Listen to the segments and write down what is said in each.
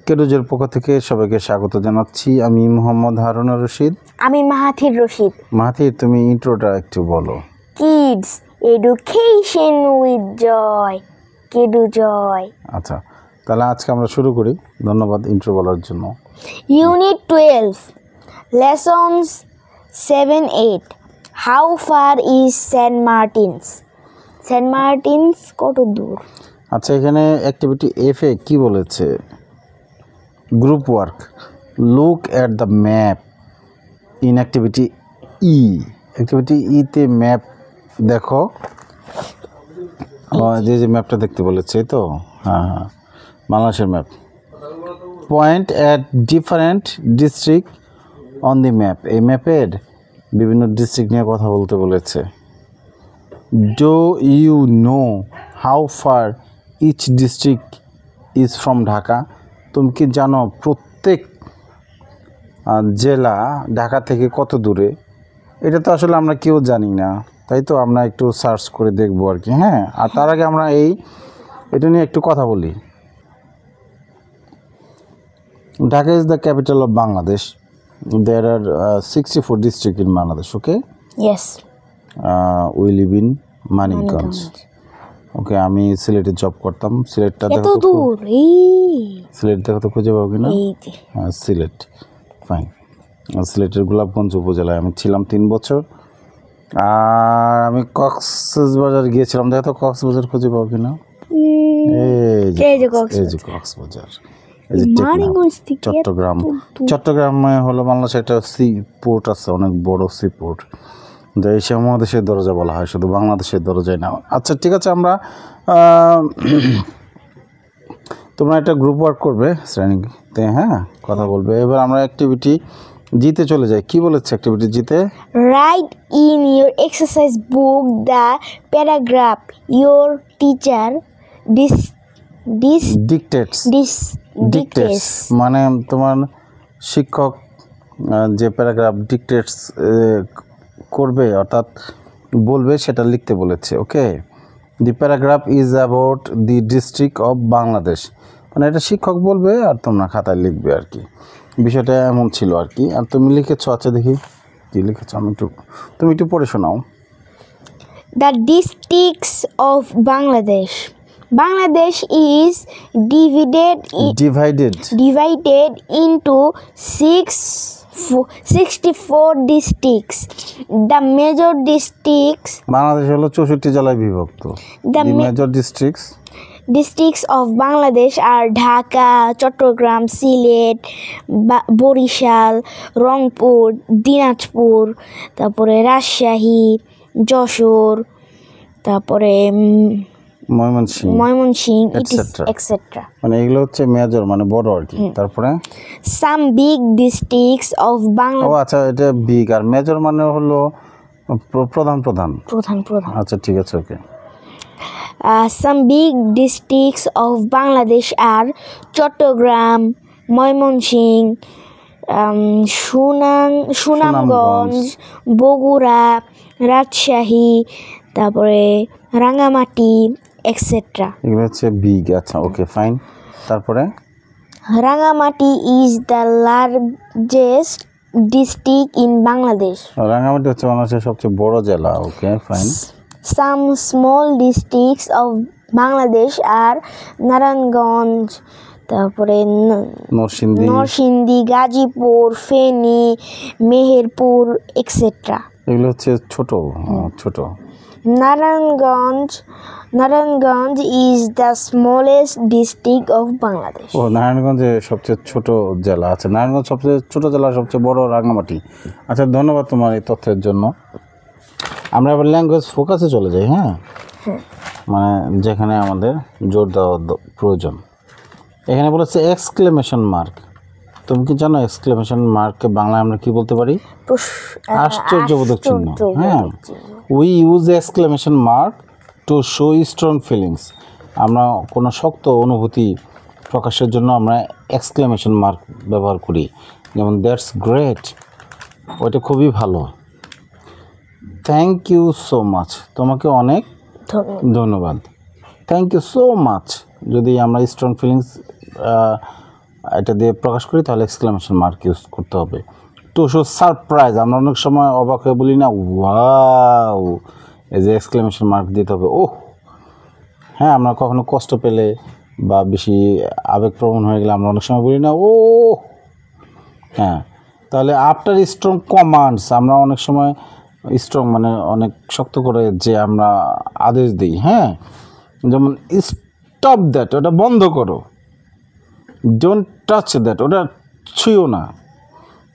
কেডুজের পক্ষ থেকে সবাইকে স্বাগত জানাচ্ছি। আমি মোহাম্মদ হারুন রশিদ। আমি মাহাথির রশিদ। মাহাথির, তুমি ইন্ট্রোটা একটু বলো। কিডস এডুকেশন উইথ জয়, কেডু জয়। আচ্ছা, তাহলে আজকে আমরা শুরু করি। ধন্যবাদ ইন্ট্রো বলার জন্য। Unit 12, lessons 7-8। How far is Saint Martin's? Saint Martin's কত দূর? আচ্ছা, এখানে অ্যাক্টিভিটি এফ এ কী বলেছে? Group work, look at the map in activity E. Activity ইতে ম্যাপ দেখো, যে ম্যাপটা দেখতে বলেছে তো, হ্যাঁ, বাংলাদেশের map. Point at different district on the map. এই ম্যাপের বিভিন্ন ডিস্ট্রিক্ট নিয়ে কথা বলতে বলেছে। Do you know how far each district is from Dhaka? তুমি কি জানো প্রত্যেক জেলা ঢাকা থেকে কত দূরে? এটা তো আসলে আমরা কেউ জানি না, তাই তো আমরা একটু সার্চ করে দেখবো আর কি। হ্যাঁ, আর তার আগে আমরা এটা নিয়ে একটু কথা বলি। Dhaka is the capital of Bangladesh. There are 64 district in Bangladesh. Okay, yes. We live in Manikganj. Okay, আমি সিলেটে জব করতাম। সিলেটটা এত দেখো তো, দূর? সিলেট দেখো তো, খুঁজে পাবো কিনা? এই যে হ্যাঁ, সিলেট, ফাইন। সিলেটের গোলাপগঞ্জ উপজেলায় আমি ছিলাম 3 বছর। আর আমি কক্সবাজার গিয়েছিলাম। দেখো তো কক্সবাজার খুঁজে পাবো কিনা? এই যে কক্সবাজার, এই যে মানিকগঞ্জ থেকে চট্টগ্রাম। চট্টগ্রামে হলো বাংলাদেশের একটা সি পোর্ট আছে, অনেক বড় সি পোর্ট। এশিয়া মহাদেশের দরজা বলা হয়, শুধু বাংলাদেশের দরজায় না। আচ্ছা, ঠিক আছে, আমরা তোমরা একটা গ্রুপ ওয়ার্ক করবে শ্রেণীতে, হ্যাঁ, কথা বলবে। এবার আমরা অ্যাক্টিভিটি জিতে চলে যাই। কি বলেছে অ্যাক্টিভিটি জিতে? Right in your exercise book the paragraph your teacher ডিকটেটস মানে তোমার শিক্ষক যে প্যারাগ্রাফ ডিকটেটস করবে, অর্থাৎ বলবে, সেটা লিখতে বলেছে। Okay, the paragraph is about the district of Bangladesh. মানে এটা শিক্ষক বলবে আর তোমরা খাতায় লিখবে আর কি। বিষয়টা এমন ছিল আর কি। আর তুমি লিখেছো? আচ্ছা, দেখি কি লিখেছো, তুমি একটু পড়ে শোনাও। The districts of Bangladesh. Bangladesh is divided into 64 districts. The major districts. Bangladesh হলো 64 জেলায় বিভক্ত। The major districts of Bangladesh are Dhaka, Chattogram, Sylhet, Borishal, Rangpur, Dinajpur, তারপরে রাজশাহী, যশোর, তারপরে ময়মনসিংহ, এটসেট্রা। মানে এগুলো হচ্ছে মেজর, মানে বড় আর কি। তারপরে সাম বিগ ডিস্ট্রিক্টস অফ বাংলাদেশ। ও আচ্ছা, এটা বিগ, আর মেজর মানে হলো প্রধান। আচ্ছা, ঠিক আছে, ওকে। Some big districts of Bangladesh are Chittagong, Mymensingh, Sunamganj, Bogura, Rajshahi, তারপরে রাঙ্গামাটি, এটসেট্রা। এগুলো হচ্ছে বিগ। আচ্ছা, ওকে, ফাইন। তারপরে Rangamati is the largest district in Bangladesh. Rangamati হচ্ছে বাংলাদেশের সবচেয়ে বড় জেলা। Okay, fine. Some small districts of Bangladesh are Narayanganj, তারপরে নরসিংদী, গাজীপুর, ফেনী, মেহেরপুর, এটসেট্রা। এগুলো হচ্ছে ছোট। Narayanganj is the smallest district of Bangladesh. ও, নারায়ণগঞ্জে সবচেয়ে ছোট জেলা আছে। নারায়ণগঞ্জ সবচেয়ে ছোট জেলা, সবচেয়ে বড় রাঙ্গামাটি। আচ্ছা, ধন্যবাদ তোমার এই তথ্যের জন্য। আমরা এবার ল্যাঙ্গুয়েজ ফোকাসে চলে যাই। হ্যাঁ, মানে যেখানে আমাদের জোর দেওয়া প্রয়োজন। এখানে বলেছে এক্সক্লেমেশন মার্ক। তুমি কি জানো এক্সক্লেমেশন মার্ককে বাংলায় আমরা কি বলতে পারি? আশ্চর্যবোধক চিহ্ন। হ্যাঁ, we use exclamation mark to show strong feelings. আমরা কোনো শক্ত অনুভূতি প্রকাশের জন্য আমরা এক্সক্লেমেশন মার্ক ব্যবহার করি। যেমন দ্যাটস গ্রেট, ওইটা খুবই ভালো। থ্যাংক ইউ সো মাচ, তোমাকে অনেক ধন্যবাদ। থ্যাংক ইউ সো মাচ যদি আমরা স্ট্রং ফিলিংস এটা দিয়ে প্রকাশ করি তাহলে এক্সক্লেমেশন মার্ক ইউজ করতে হবে। টু শো সারপ্রাইজ, আমরা অনেক সময় অবাক হয়ে বলি না ওয়াও, এই যে এক্সক্লেমেশন মার্ক দিতে হবে। ওহ হ্যাঁ, আমরা কখনো কষ্ট পেলে বা বেশি আবেগপ্রবণ হয়ে গেলে আমরা অনেক সময় বলি না ও। হ্যাঁ, তাহলে আফটার স্ট্রং কমান্ডস, আমরা অনেক সময় স্ট্রং মানে অনেক শক্ত করে যে আমরা আদেশ দিই, হ্যাঁ, যেমন স্টপ দ্যাট, ওটা বন্ধ করো, ডোন্ট টাচ দ্যাট, ওটা ছুঁয়ো না,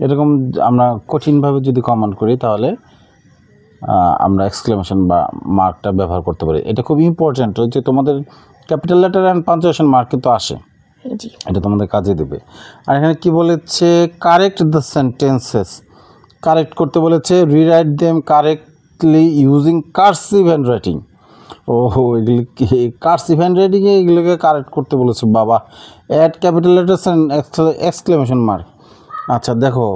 এরকম আমরা কঠিনভাবে যদি কমান্ড করি তাহলে আমরা এক্সক্লেমেশন বা মার্কটা ব্যবহার করতে পারি। এটা খুব ইম্পর্ট্যান্ট, যে তোমাদের capital letter and punctuation mark কিন্তু আসে, এটা তোমাদের কাজে দেবে। আর এখানে কি বলেছে, কারেক্ট দ্য সেন্টেন্সেস, কারেক্ট করতে বলেছে, rewrite them correctly using cursive hand writing. ওহো, এগুলি কার্সিভ হ্যান্ড রাইটিংয়ে এগুলোকে কারেক্ট করতে বলেছে বাবা। Add capital letters and exclamation mark. আচ্ছা দেখো,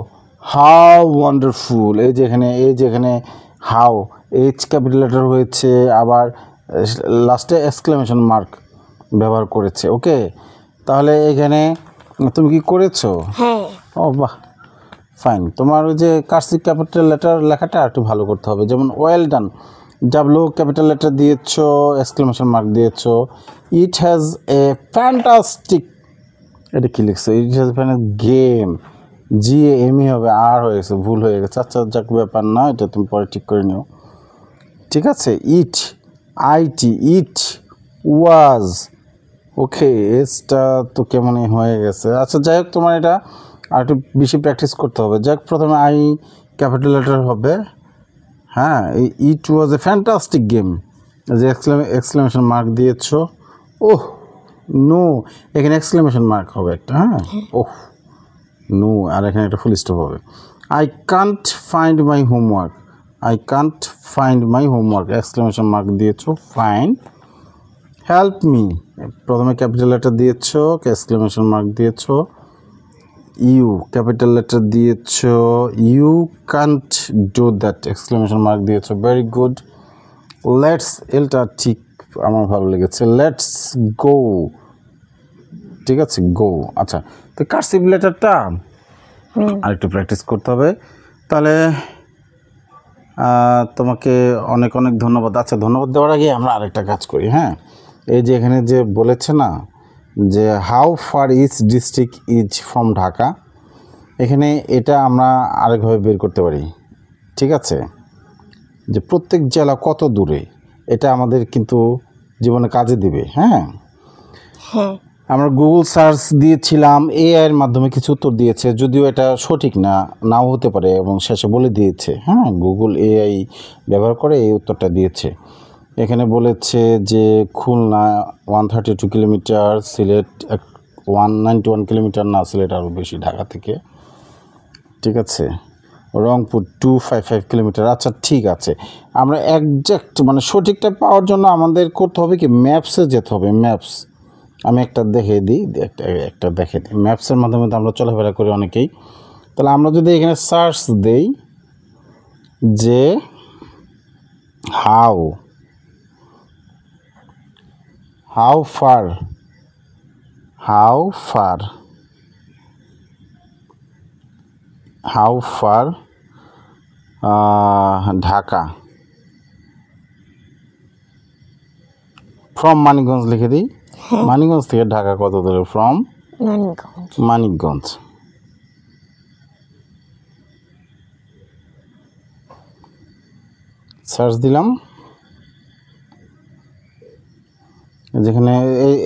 হাউ ওয়ান্ডারফুল, এই যেখানে হাউ এইচ ক্যাপিটাল লেটার হয়েছে, আবার লাস্টে এক্সক্লেমেশন মার্ক ব্যবহার করেছে। ওকে, তাহলে এখানে তুমি কি করেছো? হ্যাঁ। ও বাহ, ফাইন। তোমার ওই যে কার্সিভ ক্যাপিটাল লেটার লেখাটা একটু ভালো করতে হবে, যেমন well done, W capital letter দিয়েছো, এক্সক্লেমেশন মার্ক দিয়েছো। ইট হ্যাজ এ ফ্যান্টাস্টিক, এটা কি লিখছো? ইট হ্যাজ গেম, GAME হবে, আর হয়ে গেছে, ভুল হয়ে গেছে। আচ্ছা যাক, ব্যাপার না, এটা তুমি পরে ঠিক করে নিও, ঠিক আছে। ইট ইট ওয়াজ, ওকে, এসটা তো কেমনই হয়ে গেছে। আচ্ছা যাই হোক, তোমার এটা আর একটু বেশি প্র্যাকটিস করতে হবে। যাক, প্রথমে আই ক্যাপিটাল লেটার হবে, হ্যাঁ। It was a fantastic game, যে এক্সক্লেমেশন মার্ক দিয়েছো। ওহ নো, এখানে এক্সক্লেমেশন মার্ক হবে একটা, হ্যাঁ। ওহ নো, আর এখানে একটা ফুল স্টপ হবে। I can't find my homework, I can't find my homework, exclamation mark দিয়েছো, ফাইন। হেল্প মি, প্রথমে ক্যাপিটাল লেটার দিয়েছো, এক্সক্লেমেশন মার্ক দিয়েছো। ইউ ক্যাপিটাল লেটার দিয়েছো, you can't do that, exclamation mark দিয়েছো, ভেরি গুড। লেটস, এলটা ঠিক আমার ভালো লেগেছে, লেটস গো, ঠিক আছে, গো। আচ্ছা, তো কার্সিভ লেটারটা আরেকটু প্র্যাকটিস করতে হবে। তাহলে তোমাকে অনেক অনেক ধন্যবাদ। আচ্ছা, ধন্যবাদ দেওয়ার আগে আমরা আরেকটা কাজ করি, হ্যাঁ। এই যে এখানে যে বলেছে না যে how far each district is from Dhaka, এখানে এটা আমরা আরেকভাবে বের করতে পারি, ঠিক আছে, যে প্রত্যেক জেলা কত দূরে, এটা আমাদের কিন্তু জীবনে কাজে দিবে, হ্যাঁ। আমরা গুগল সার্চ দিয়েছিলাম, এআইয়ের মাধ্যমে কিছু উত্তর দিয়েছে, যদিও এটা সঠিক নাও হতে পারে, এবং শেষে বলে দিয়েছে, হ্যাঁ, গুগল AI ব্যবহার করে এই উত্তরটা দিয়েছে। এখানে বলেছে যে খুলনা 132 কিলোমিটার, সিলেট 191 কিলোমিটার, না সিলেট আরও বেশি ঢাকা থেকে, ঠিক আছে, রংপুর 255 কিলোমিটার। আচ্ছা ঠিক আছে, আমরা একজ্যাক্ট মানে সঠিকটা পাওয়ার জন্য আমাদের করতে হবে কি, ম্যাপসে যেতে হবে। ম্যাপস আমি একটা দেখিয়ে দিই, একটা দেখে দিই, ম্যাপসের মাধ্যমে তো আমরা চলাফেরা করি অনেকেই। তাহলে আমরা যদি এখানে সার্চ দেই যে how fur Dhaka from Manikganj লিখে দিই, মানিকগঞ্জ থেকে ঢাকা কত দূরে, ফ্রম মানিকগঞ্জ। সার্চ দিলাম, যেখানে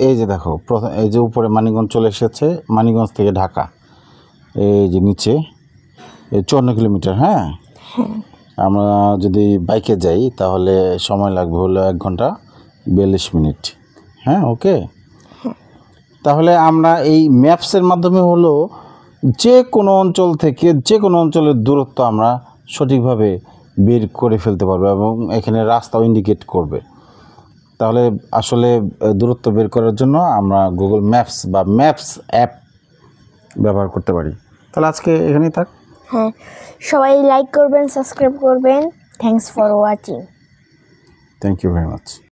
এই যে দেখো প্রথম এই যে উপরে মানিকগঞ্জ চলে এসেছে, মানিকগঞ্জ থেকে ঢাকা এই যে নিচে এই 54 কিলোমিটার, হ্যাঁ। আমরা যদি বাইকে যাই তাহলে সময় লাগবে হলো 1 ঘন্টা 42 মিনিট, হ্যাঁ। ওকে, তাহলে আমরা এই ম্যাপসের মাধ্যমে হলো যে কোনো অঞ্চল থেকে যে কোনো অঞ্চলের দূরত্ব আমরা সঠিকভাবে বের করে ফেলতে পারবো, এবং এখানে রাস্তাও ইন্ডিকেট করবে। তাহলে আসলে দূরত্ব বের করার জন্য আমরা গুগল ম্যাপস বা ম্যাপস অ্যাপ ব্যবহার করতে পারি। তাহলে আজকে এখানেই থাক। হ্যাঁ, সবাই লাইক করবেন, সাবস্ক্রাইব করবেন। Thanks for watching. Thank you very much.